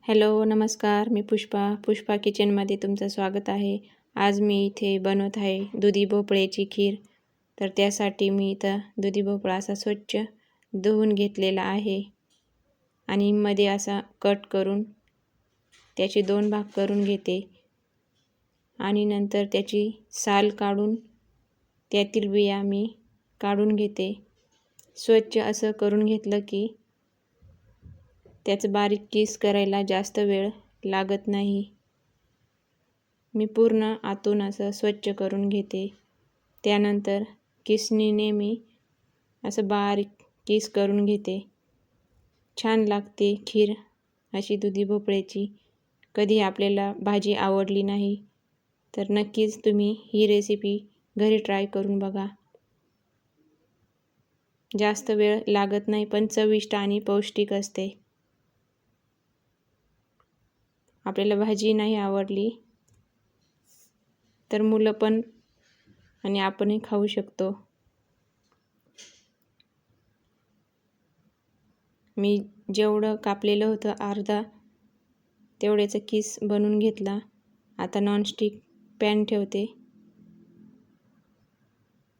Hello नमस्कार, मी पुष्पा किचनमध्ये तुमचं स्वागत आहे। आज मी इथे बनवत आहे दुधी भोपळ्याची खीर। तर त्यासाठी मी इथं दुधी भोपळा असा स्वच्छ धुवून घेतलेला आहे आणि मध्ये असा कट करून त्याचे 2 भाग करून घेते आणि नंतर त्याची साल काढून त्यातील बिया मी काढून घेते। स्वच्छ असं करून घेतलं की त्याचं बारीक किस करायला जास्त वेळ लागत नाही। मी पूर्ण आतून असं स्वच्छ करून घेते। त्यानंतर किसणीने मी असं बारीक किस करून घेते। छान लागते खीर अशी दुधी भोपळ्याची। कधी आपल्याला भाजी आवडली नाही तर नक्कीच तुम्ही ही रेसिपी घरी ट्राय करून बघा। जास्त वेळ लागत नाही पण चविष्ट आणि पौष्टिक असते। आपल्याला भाजी नाही आवडली तर मुलं पण आणि आपणही खाऊ शकतो। मी जेवढं कापलेलं होतं अर्धा तेवढ्याचा किस बनवून घेतला। आता नॉनस्टिक पॅन ठेवते,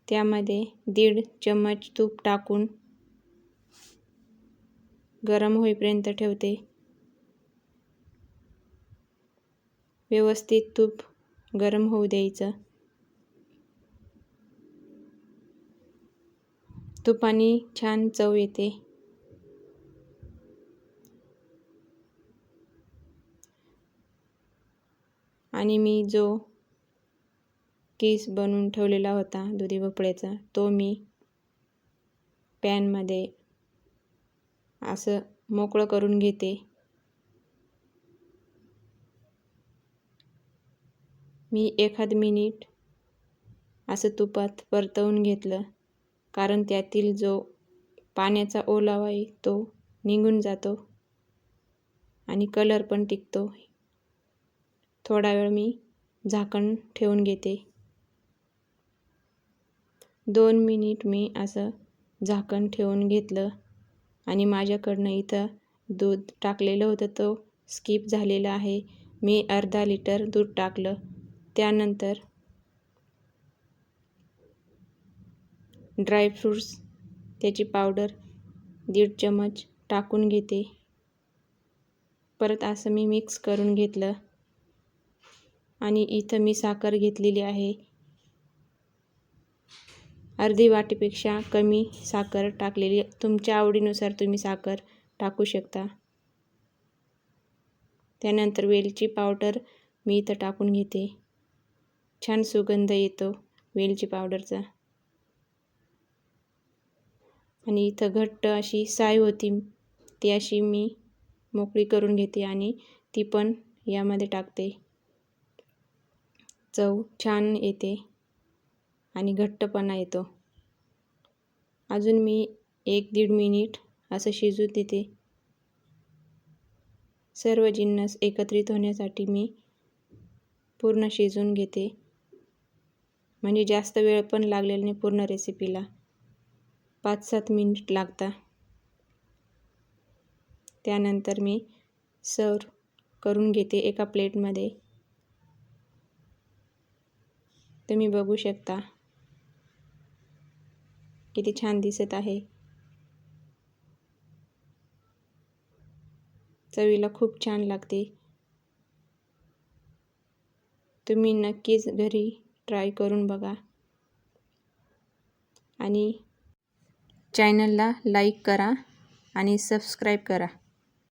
त्यामध्ये 1.5 चम्मच तूप टाकून गरम होईपर्यंत ठेवते। व्यवस्थित तूप गरम होऊ द्यायचं। तुपाने छान चव येते। आणि मी जो किस बनवून ठेवलेला होता दुधी भोपळ्याचा तो मी पॅनमध्ये असं मोकळं करून घेते। मी 1 मिनिट असं तुपात परतवून घेतलं, कारण त्यातील जो पाण्याचा ओलावा आहे तो निघून जातो आणि कलर पण टिकतो। थोडा वेळ मी झाकण ठेवून घेते। 2 मिनिट मी असं झाकण ठेवून घेतलं आणि माझ्याकडनं इथं दूध टाकलेलं होतं तो स्किप झालेला आहे। मी अर्धा लिटर दूध टाकलं। त्यानंतर ड्रायफ्रूट्स त्याची पावडर 1.5 चम्मच टाकून घेते। परत असं मी मिक्स करून घेतलं आणि इथं मी साखर घेतलेली आहे। अर्धी वाटीपेक्षा कमी साखर टाकलेली। तुमच्या आवडीनुसार तुम्ही साखर टाकू शकता। त्यानंतर वेलची पावडर मी इथं टाकून घेते। छान सुगंध येतो वेलची पावडरचा। आणि इथं घट्ट अशी साय होती ती अशी मी मोकळी करून घेते आणि ती पण यामध्ये टाकते। चव छान येते आणि घट्टपणा येतो। अजून मी 1-1.5 मिनिट असं शिजू देते। सर्व जिन्नस एकत्रित होण्यासाठी मी पूर्ण शिजवून घेते, म्हणजे जास्त वेळ पण लागलेला नाही। पूर्ण रेसिपीला 5-7 मिनिट लागतात। त्यानंतर मी सर्व करून घेते एका प्लेटमध्ये। तुम्ही बघू शकता किती छान दिसत आहे। चवीला खूप छान लागते। तुम्ही नक्कीच घरी ट्राय करून बघा आणि चॅनलला लाईक करा आणि सबस्क्राईब करा।